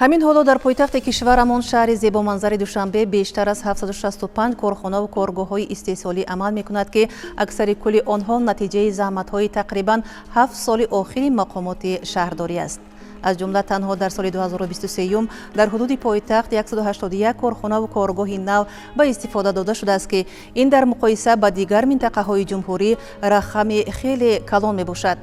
ҳамин ҳоло дар пойтахти кишварамон шаҳри зебоманзари Душанбе бештар аз 765 корхонаву коргоҳҳои истеҳсолӣ амал мекунад ки аксари кулли онҳо натиҷаи заҳматҳои тақрибан 7 соли охири мақомоти шаҳрдорӣ аст. аз ҷумла танҳо дар соли 2023 дар ҳудуди пойтахт 181 корхонаву коргоҳи нав ба истифода дода шудааст ки ин дар муқоиса ба дигар минтақаҳои ҷумҳурӣ рақами хеле калон мебошад.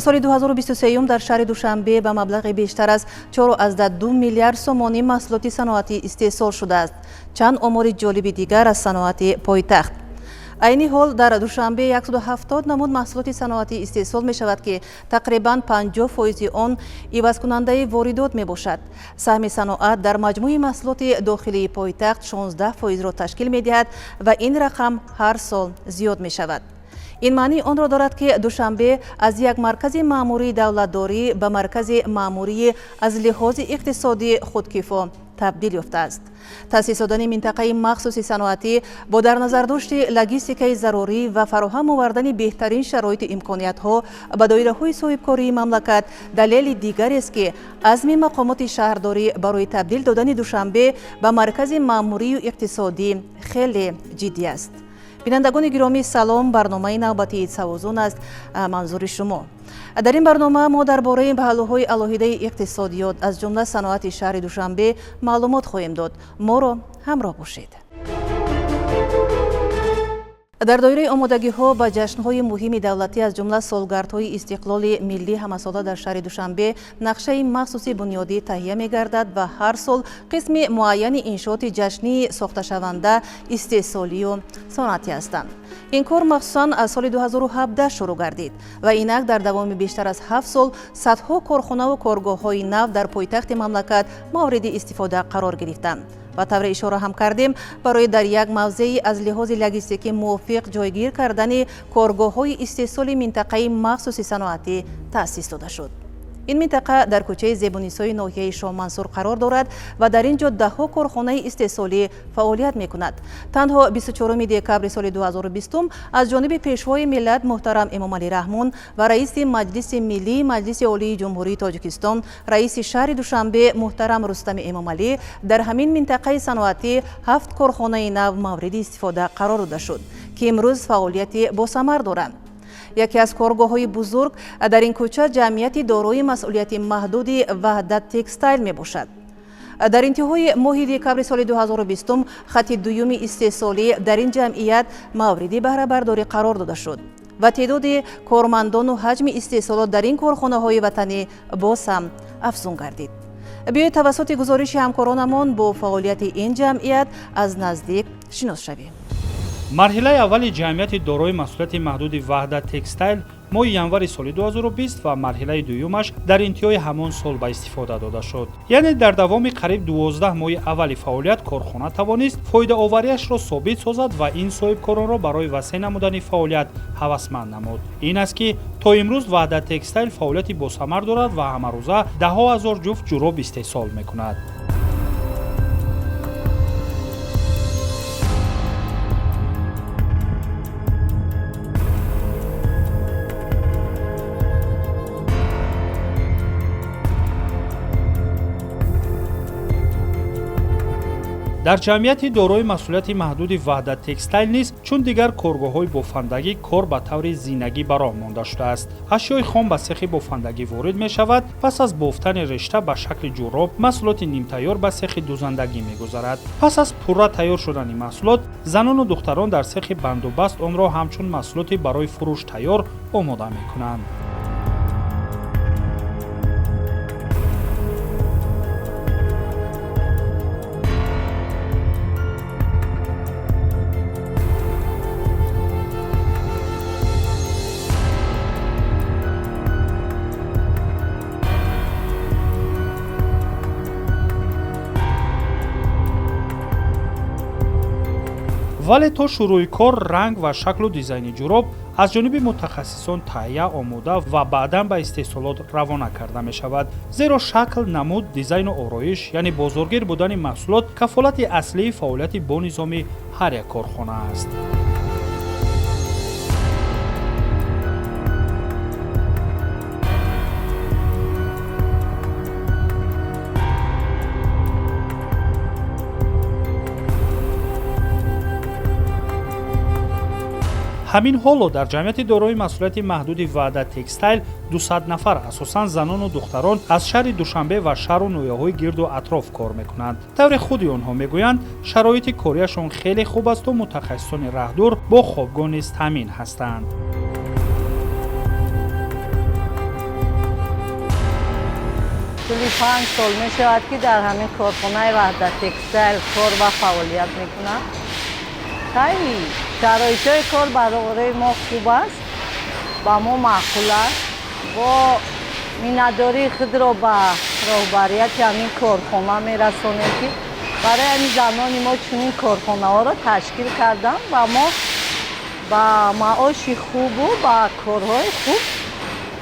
соли 2023 дар шаҳри Душанбе ба маблағи бештар аз 4,2 миллиард сомонӣ маҳсулоти саноатӣ истеҳсол шудааст. чанд омори ҷолиби дигар аз саноати пойтахт. айни ҳол дар Душанбе 170 намуд маҳсулоти саноатӣ истеҳсол мешавад ки тақрибан 50% он ивазкунандаи воридот мебошад. саҳми саноат дар маҷмӯи маҳсулоти дохилии пойтахт 16%-ро ташкил медиҳад ва ин рақам ҳар сол зиёд мешавад. ин маънӣ онро дорад ки Душанбе аз як маркази маъмурии давлатдорӣ ба маркази маъмурии аз лиҳози иқтисодӣ худкифо табдил ёфтааст. таъсис додани минтақаи махсуси саноатӣ бо дар назардошти логистикаи зарурӣ ва фароҳам овардани беҳтарин шароиту имкониятҳо ба доираҳои соҳибкории мамлакат далели дигарест ки азми мақомоти шаҳрдорӣ барои табдил додани Душанбе ба маркази маъмурию иқтисодӣ хеле ҷиддӣ аст. бинандагони гиромӣ салом, барномаи навбатии Савозун аст, манзури шумо. дар ин барнома мо дар бораи паҳлӯҳои алоҳидаи иқтисодиёт аз ҷумла саноати шаҳри Душанбе маълумот хоҳем дод. моро ҳамроҳ бошед. дар доираи омодагиҳо ба ҷашнҳои муҳими давлатӣ аз ҷумла солгардҳои истиқлоли миллӣ ҳамасола дар шаҳри Душанбе нақшаи махсуси бунёдӣ таҳия мегардад ва ҳар сол қисми муайяни иншооти ҷашнии сохташаванда истеҳсолию сонатӣ ҳастанд. ин кор махсусан аз соли 2017 шурӯъ гардид ва инак дар давоми бештар аз 7 сол садҳо корхонаву коргоҳҳои нав дар пойтахти мамлакат мавриди истифода қарор гирифтанд. ба тавре ишора ҳам кардем, барои дар як мавзеи аз лиҳози логистикӣ мувофиқ ҷойгир кардани коргоҳҳои истеҳсоли минтақаи махсуси саноатӣ таъсис дода шуд. ин минтақа дар кӯчаи Зебунисои ноҳияи Шоҳмансур қарор дорад ва дар ин ҷо даҳҳо корхонаи истеҳсолӣ фаъолият мекунад. танҳо 24 декабри соли 2020 аз ҷониби пешвои миллат муҳтарам Эмомалӣ Раҳмон ва раиси Маҷлиси Миллии Маҷлиси Олии Ҷумҳурии Тоҷикистон, раиси шаҳри Душанбе муҳтарам Рустами Эмомалӣ дар ҳамин минтақаи саноатӣ 7 корхонаи нав мавриди истифода қарор дода шуд, ки имрӯз фаъолияти босамар доранд. яке аз коргоҳҳои бузург дар ин кӯча ҷамъияти дорои масъулияти маҳдуди Ваҳдат Текстайл мебошад. дар интиҳои моҳи декабри соли 2020 хати дуюми истеҳсолӣ дар ин ҷамъият мавриди баҳрабардорӣ қарор дода шуд ва теъдоди кормандону ҳаҷми истеҳсолот дар ин корхонаҳои ватанӣ боз ҳам афзун гардид. биёед тавассути гузориши ҳамкоронамон бо фаъолияти ин ҷамъият аз наздик шинос шавем. марҳилаи аввали ҷамъияти дорои масъулияти маҳдуди Ваҳдат Текстайл моҳи январи соли 2020 ва марҳилаи дуюмаш дар интиҳои ҳамон сол ба истифода дода шуд. яъне дар давоми қариб 12 моҳи аввали фаъолият корхона тавонист фоидаовариашро собит созад ва ин соҳибкоронро барои васеъ намудани фаъолият ҳавасманд намуд. ин аст ки то имрӯз Ваҳдат Текстайл фаъолияти босамар дорад ва ҳамарӯза даҳҳо ҳазор ҷуфт ҷуроб истеҳсол мекунад. дар ҷамъияти дорои масъулияти маҳдуди Ваҳдат Текстайл низ чун дигар коргоҳҳои бофандагӣ кор ба таври зинагӣ ба роҳ монда шудааст. ашёи хом ба сехи бофандагӣ ворид мешавад, пас аз бофтани решта ба шакли ҷуроб маҳсулоти нимтайёр ба сехи дузандагӣ мегузарад. пас аз пурра тайёр шудани маҳсулот, занону духтарон дар сехи бандубаст онро ҳамчун маҳсулоти барои фурӯш тайёр омода мекунанд. вале то шурӯи кор ранг ва шаклу дизайни ҷуроб аз ҷониби мутахассисон таҳия омода ва баъдан ба истеҳсолот равона карда мешавад. зеро шакл, намуд, дизайну ороиш, яъне бозоргир будани маҳсулот кафолати аслии фаъолияти бонизоми ҳар як корхона аст. ҳамин ҳоло дар ҷамъияти дорои масъулияти маҳдуди ваъда текстайл 200 нафар асосан занону духтарон аз шаҳри душанбе ва шаҳру ноҳияҳои гирду атроф кор мекунанд. таври худи онҳо мегӯянд шароити корияшон хеле хуб асту мутахассисони раҳдур бо хобгоҳ низ таъмин ҳастанд. کلی 5 سال می شود که در همین کارخانه وحدت تکستایل کار و فعالیت میکنم. خیلی شرایط کار برای ما خوب است، با ما معقول است. با مینداری خود را به رهبریت همین کارخانه میرسانیم که برای همین زنان ما چنین کارخانه ها را تشکیل کردم و ما با معاش خوب و با کارهای خوب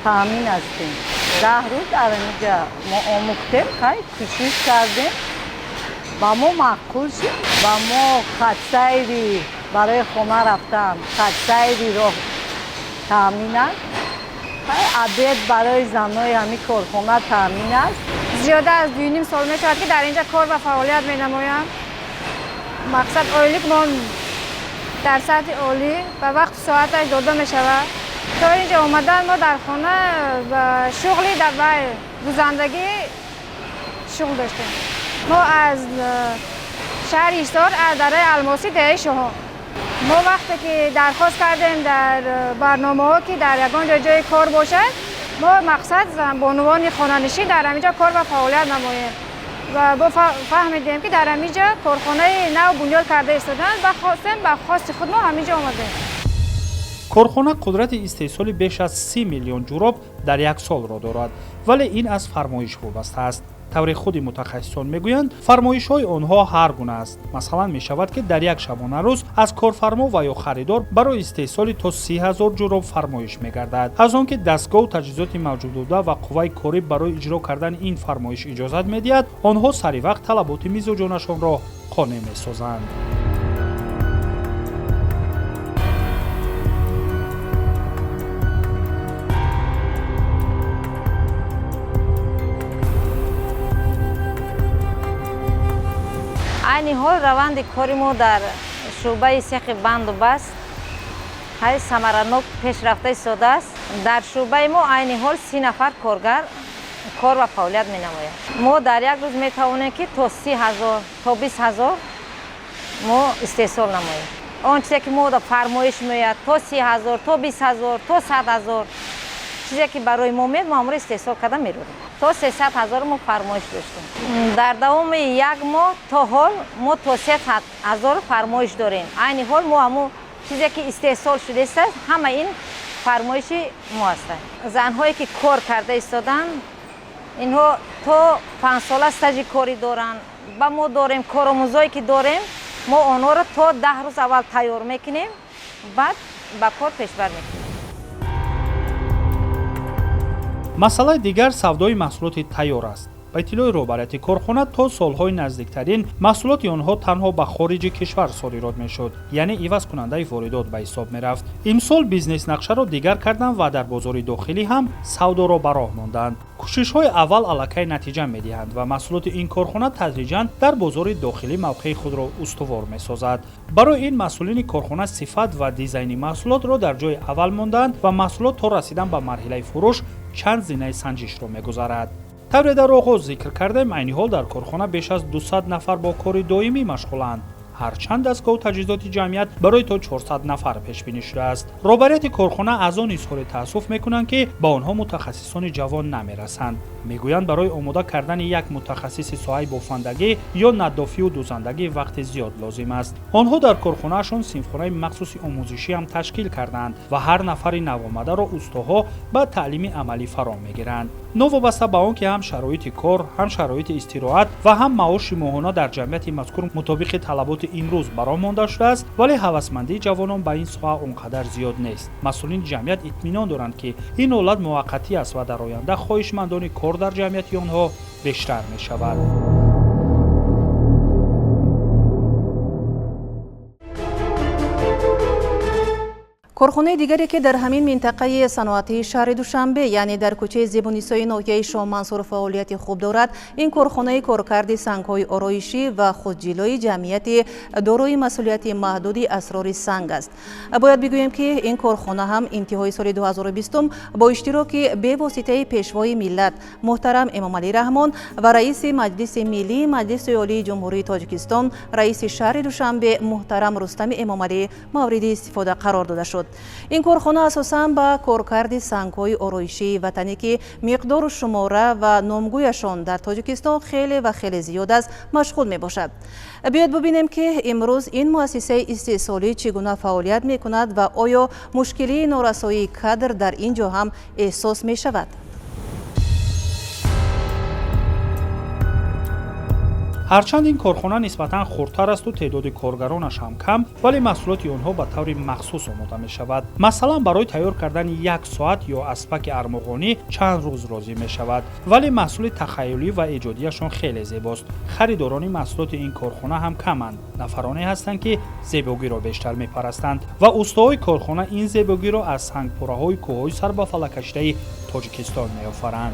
تامین هستیم. 10 روز در اینجا ما آموختیم، خیلی کوشش کردیم با ما معقول شد. با ما خط سیری برای خانه رفتن، خط سیری را تامین است. خیلی عبید برای زنای همین کارخانه تامین است. زیاده از 2.5 سال می شود که در اینجا کار و فعالیت می نمایم. مقصد عالی که ما در سطح عالی و وقت ساعتش داده می شود. تا اینجا اومدن ما در خانه و شغلی در روزندگی شغل داشتیم. ما از شهر ایستار از دره الماسی دهه شها ما وقتی که درخواست کردیم در برنامه ها که در یگان جای کار باشد، ما مقصد بانوان خانه‌نشین در همینجا کار و فعالیت نماییم و با فهمیدیم که در همینجا کارخانه نو بنیاد کرده ایستادن و خواستیم به خواست خود ما همینجا آمدیم. корхона қудрати истеҳсоли беш аз 30 миллион ҷуроб дар як солро дорад, вале ин аз фармоиш вобаста аст. таври худи мутахассисон мегӯянд фармоишҳои онҳо ҳар гуна аст. масалан мешавад ки дар як шабонарӯз аз корфармо ва ё харидор барои истеҳсоли то 30 000 ҷуроб фармоиш мегардад. аз он ки дастгоҳу таҷҳизоти мавҷудбуда ва қувваи корӣ барои иҷро кардани ин фармоиш иҷозат медиҳад, онҳо саривақт талаботи мизоҷонашонро қонеъ месозанд. عین حال روند کاری ما در شعبه سیخ بند و بست خیلی ثمره‌ناک پیشرفته ایستاده است. در شعبه ما عین حال 30 نفر کارگر کار و فعالیت می‌نمایند. ما در یک روز می‌توانیم که تا 30,000 تا 20,000 ما استحصال نماییم. آن چیزی که ما در فرمایش میاد تا 30,000 تا 20,000 تا 100,000 چیزی که برای ما میاد ما استحصال کرده می‌رویم. تا 300,000 ما فرمایش داشتیم. در دوام یک ماه تا حال ما تا 300,000 فرمایش داریم. عین حال ما همو چیزی که استحصال شده است همه این فرمایش ما است. زنهایی که کار کرده ایستادن اینها تا 5 سال استاژ کاری دارن. با ما داریم کارآموزایی که داریم ما آنها را تا 10 روز اول تیار میکنیم بعد با کار پیش بر میکنیم. масъалаи дигар савдои маҳсулоти тайёр аст. ба иттилои роҳбарияти корхона то солҳои наздиктарин маҳсулоти онҳо танҳо ба хориҷи кишвар содирот мешуд, яъне ивазкунандаи воридот ба ҳисоб мерафт. имсол бизнес-нақшаро дигар карданд ва дар бозори дохилӣ ҳам савдоро ба роҳ монданд. кӯшишҳои аввал аллакай натиҷа медиҳанд ва маҳсулоти ин корхона тадриҷан дар бозори дохилӣ мавқеи худро устувор месозад. барои ин масъулини корхона сифат ва дизайни маҳсулотро дар ҷои аввал монданд ва маҳсулот то расидан ба марҳилаи фурӯш чанд зинаи санҷишро мегузарад. тавре дар оғоз зикр кардем, айни ҳол дар корхона беш аз 200 нафар бо кори доимӣ машғуланд. ҳарчанд дастгоҳу таҷҳизоти ҷамъият барои то 400 нафар пешбинӣ шудааст. роҳбарияти корхона аз он изҳори таассуф мекунанд ки ба онҳо мутахассисони ҷавон намерасанд. мегӯянд барои омода кардани як мутахассиси соҳаи бофандагӣ ё наддофию дузандагӣ вақти зиёд лозим аст. онҳо дар корхонаашон синфхонаи махсуси омӯзишиам ташкил карданд ва ҳар нафари навомадаро устоҳо ба таълими амалӣ фаро мегиранд. новобаста ба он ки ҳам шароити кор, ҳам шароити истироҳат ва ҳам маоши моҳона дар ҷамъияти мазкур мутобиқи талаботи имрӯз бароҳ монда шудааст, вале ҳавасмандии ҷавонон ба ин соҳа он қадар зиёд нест. масъулини ҷамъият итминон доранд ки ин ҳолат муваққатӣ аст ва дар оянда хоҳишмандони кор дар ҷамъияти онҳо бештар мешавад. کارخانه دیگری که در همین منطقه صنعتی شهر دوشنبه یعنی در کوچه زیبونیسای ناحیه شاه منصور فعالیت خوب دارد. این کارخانه کارکرد سنگ‌های آرایشی و خودجلوی جمعیت دارای مسئولیت محدودی اسرار سنگ است. باید بگوییم که این کارخانه هم انتهای سال 2020 با اشتراک به واسطه پیشوای ملت محترم امام علی رحمان و رئیس مجلس ملی مجلس عالی جمهوری تاجیکستان رئیس شهر دوشنبه محترم رستم امام علی مورد استفاده قرار داده شد. این کارخانه اساساً با کارکرد سنگ‌های آرایشی وطنی که مقدار شماره و نامگویشان در تاجیکستان خیلی زیاد است مشغول می باشد. بیاید ببینیم که امروز این مؤسسه استحصالی چگونه فعالیت می کند و آیا مشکلی نارسایی کادر در اینجا هم احساس می شود. هرچند این کارخانه نسبتاً خردتر است و تعداد کارگرانش هم کم، ولی محصولات آنها به طور مخصوص آماده می شود. مثلا برای تیار کردن 1 ساعت یا اسپک ارمغانی چند روز لازم می شود، ولی محصول تخیلی و ایجادیشان خیلی زیباست. خریداران محصولات این کارخانه هم کمند. نفرانی هستند که زیبایی را بیشتر می پرستند و استادای کارخانه این زیبایی را از سنگپاره‌های کوههای سر به فلک کشیده تاجیکستان می آفرند.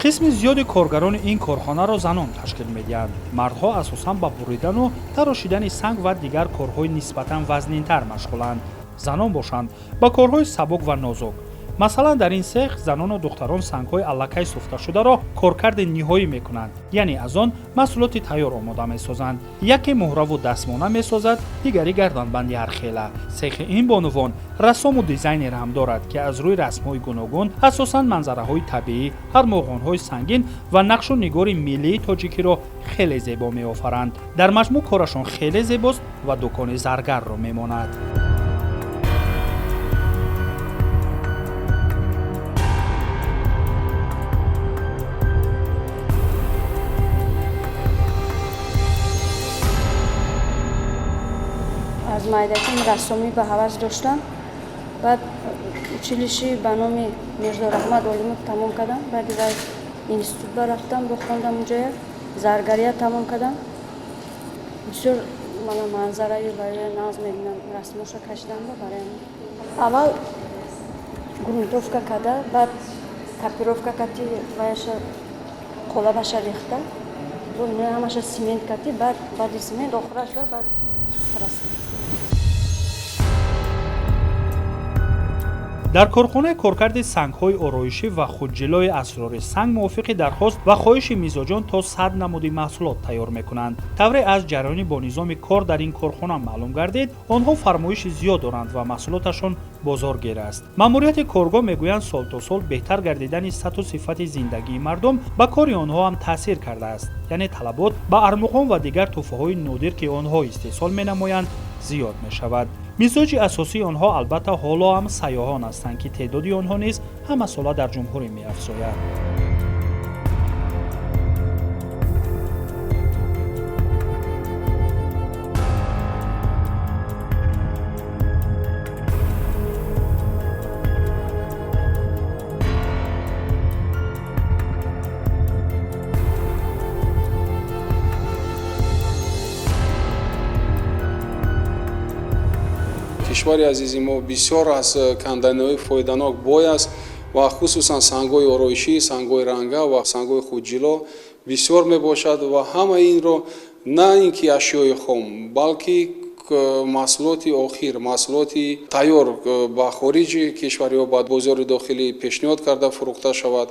قسم زیاد کارگران این کارخانه را زنان تشکیل می‌دهند. مردها اساساً با بریدن و تراشیدن سنگ و دیگر کارهای نسبتاً وزنین‌تر مشغولند. زنان باشند با کارهای سبک و نازک. مثلا در این سیخ زنان و دختران سنگ‌های الکای سوخته شده را کارکرد نهایی می‌کنند. یعنی از آن محصولات تیار آماده می‌سازند. یکی مهره و دستمانه می‌سازد، دیگری گردنبندی هرخیله. سیخ این بانوان رسام و دیزاینر هم دارد که از روی رسم‌های گوناگون اساساً منظره‌های طبیعی، ارمغان‌های سنگین و نقش و نگار ملی تاجیکی را خیلی زیبا می‌آفرند. در مجموع کارشان خیلی زیباست و دکان زرگر را می‌ماند. از مایدکی رسومی به هوس داشتم. بعد училище به نام میرزا رحمت علوم تمام کردم. بعد دیگه اینستیتوت رفتم بخوندم اونجا زرگری تمام کردم. بسیار منظره برای ناز میبینم رسمش کشیدم برای اول گرونتوفکا کرده بعد کپیروفکا کردی وایش قلبش ریخته و نه همش سیمنت کردی بعد سیمنت آخرش بعد رسم. در کارخانه کارکرد سنگ‌های آرایشی و خودجلوی اسرار سنگ موافق درخواست و خواهش میزبان تا 100 نمودی محصولات تیار می‌کنند. طوری از جریان با نظام کار در این کارخانه معلوم گردید، آنها فرمایش زیاد دارند و محصولاتشان بازارگیر است. ماموریت کارگاه میگویند سال تا سال بهتر گردیدن سطح و صفت زندگی مردم به کار آنها هم تاثیر کرده است. یعنی طلبات به ارمغان و دیگر تحفه‌های نادر که آنها استحصال می‌نمایند زیاد می‌شود. مزاج اساسی آنها البته حالا هم سیاحان هستند که تعدادی آنها نیز همه ساله در جمهوری می‌افزاید. کشور عزیز ما بسیار از کندن‌های فایده‌ناک بای است و خصوصا سنگ‌های آرایشی، سنگ‌های رنگه و سنگ‌های خودجلو بسیار میباشد و همه این رو نه اینکه اشیای خام بلکه محصولات آخر، محصولات تیار با خارج کشور یا با بازار داخلی پیشنهاد کرده فروخته شود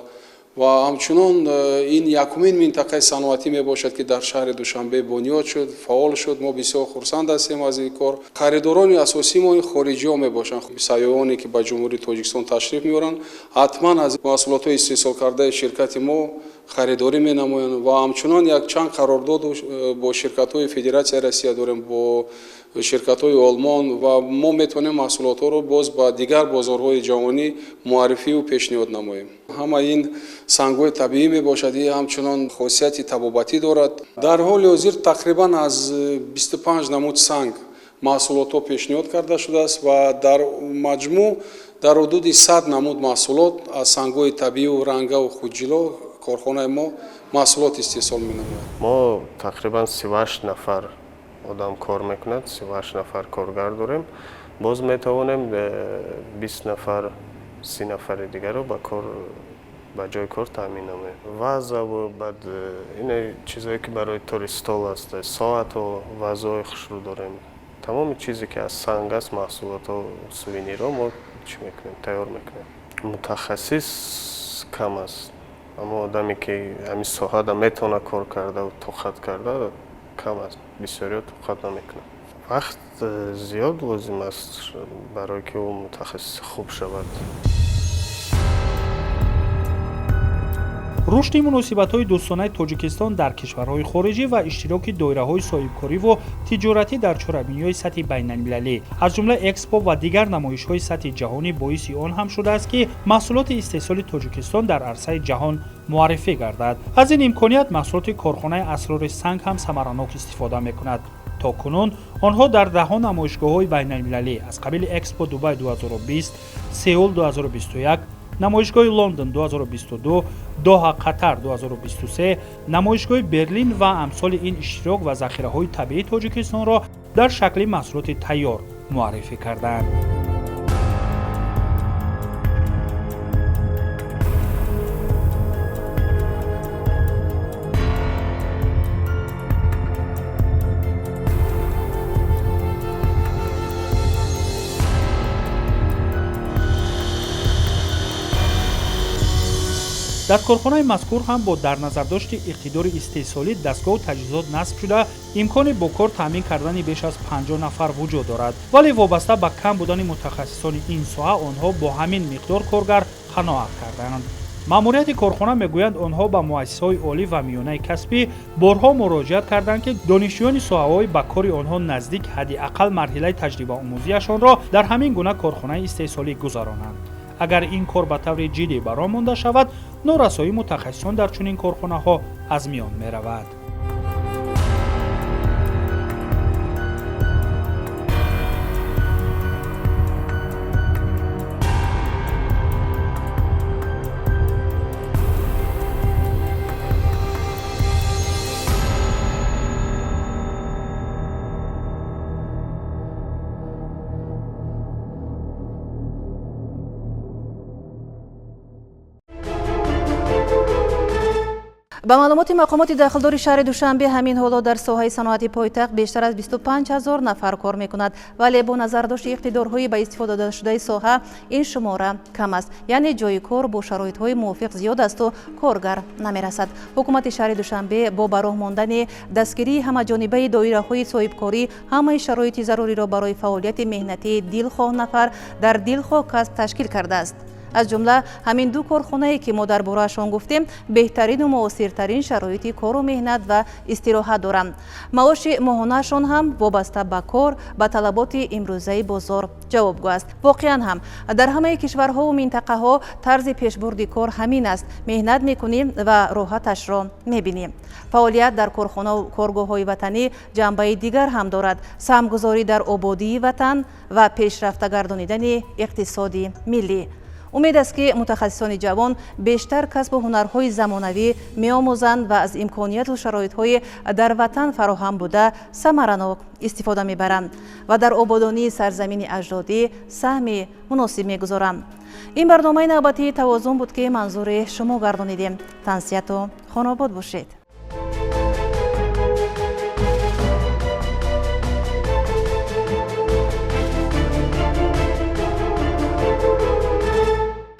و همچنان این یکمین منطقه صنعتی می باشد که در شهر دوشنبه بنیاد شد، فعال شد. ما بسیار خرسند هستیم از این کار. خریداران اساسی ما خارجی ها می باشند. سیاحانی که به جمهوری تاجیکستان تشریف میارند حتما از محصولات استحصال کرده شرکت ما خریداری می نمایند و همچنان یک چند قرارداد با شرکت های فدراسیون روسیه داریم، با شرکت های آلمان و ما میتونیم محصولات ها رو باز با دیگر بازارهای جهانی معرفی و پیشنهاد نماییم. همه این سنگ های طبیعی می باشد، همچنان خاصیت طبابتی دارد. در حال حاضر تقریبا از 25 نمود سنگ محصولات ها پیشنهاد کرده شده است و در مجموع در حدود 100 نمود محصولات از سنگ های طبیعی و رنگه و خودجلو корхонаи мо маҳсулот истеҳсол менамояд. мо тақрибан 38 нафар одам кор мекунад, 38 нафар коргар дорем. боз метавонем 20 нафар 30 нафари дигарро ба ҷои кор таъмин намоем. вазаву баъд ин чизое ки барои туристол аст, соатҳо, вазои хушрӯ дорем. тамоми чизе ки аз санг аст, маҳсулотҳо, сувенирҳо мо чӣ мекунем, тайёр мекунем. мутахассис кам аст, аммо одаме ки ҳамин соҳада метавона кор карда ва тоқат карда кам аст, бисёриҳо тоқат намекунад. вақт зиёд лозим аст барое ки ӯ мутахассис хуб шавад. рушди муносибатҳои дӯстонаи Тоҷикистон дар кишварҳои хориҷӣ ва иштироки доираҳои соҳибкориву тиҷоратӣ дар чорабиниҳои сатҳи байналмилалӣ, аз ҷумла экспо ва дигар намоишҳои сатҳи ҷаҳонӣ боиси он ҳам шудааст ки маҳсулоти истеҳсоли Тоҷикистон дар арсаи ҷаҳон муаррифӣ гардад. аз ин имконият маҳсулоти корхонаи асрори санг ҳам самаранок истифода мекунад. то кунун онҳо дар даҳҳо намоишгоҳҳои байналмилалӣ аз қабили экспо дубай 2020, сеул 2021, намоишгоҳи Лондон 2022, Доҳа Қатар 2023, намоишгоҳи Берлин ва амсоли ин иштирок ва захираҳои табиии Тоҷикистонро дар шакли маҳсулоти тайёр муаррифӣ карданд. дар корхонаи мазкур ҳам бо дарназардошти иқтидори истеҳсолӣ дастгоҳу таҷҳизот насб шуда имкони бо кор таъмин кардани беш аз 50 нафар вуҷуд дорад, вале вобаста ба кам будани мутахассисони ин соҳа онҳо бо ҳамин миқдор коргар қаноат карданд. маъмурияти корхона мегӯянд онҳо ба муассисаҳои олӣ ва миёнаи касбӣ борҳо муроҷиат карданд ки донишҷӯёни соҳаҳои ба кори онҳо наздик ҳадди ақал марҳилаи таҷрибаомӯзиашонро дар ҳамин гуна корхонаи истеҳсолӣ гузаронанд. агар ин кор ба таври ҷиддӣ баром монда шавад, норасоии мутахассисон дар чунин корхонаҳо аз миён меравад. ба маълумоти мақомоти дахлдори шаҳри Душанбе, ҳамин ҳоло дар соҳаи саноати пойтахт бештар аз 25 000 нафар кор мекунад, вале бо назардошти иқтидорҳои ба истифода додашудаи соҳа ин шумора кам аст, яъне ҷои кор бо шароитҳои мувофиқ зиёд асту коргар намерасад. ҳукумати шаҳри Душанбе бо ба роҳ мондани дастгирии ҳамаҷонибаи доираҳои соҳибкорӣ ҳамаи шароити заруриро барои фаъолияти меҳнатии дилхоҳ нафар дар дилхоҳ касб ташкил кардааст. аз ҷумла ҳамин ду корхонае ки мо дар бораашон гуфтем беҳтарину муосиртарин шароити кору меҳнат ва истироҳат доранд. маоши моҳонаашон ҳам вобаста ба кор ба талаботи имрӯзаи бозор ҷавобгӯ аст. воқеан ҳам дар ҳамаи кишварҳову минтақаҳо тарзи пешбурди кор ҳамин аст. меҳнат мекунӣ ва роҳаташро мебинӣ. фаъолият дар корхонаву коргоҳҳои ватанӣ ҷанбаи дигар ҳам дорад: самгузорӣ дар ободии ватан ва пешрафта гардонидани иқтисоди миллӣ. умед аст ки мутахассисони ҷавон бештар касбу ҳунарҳои замонавӣ меомӯзанд ва аз имконияту шароитҳои дар ватан фароҳам буда самаранок истифода мебаранд ва дар ободонии сарзамини аҷдодӣ саҳми муносиб мегузоранд. ин барномаи навбатии тавозун буд ки манзури шумо гардонидем. тансияту хонобод бошед.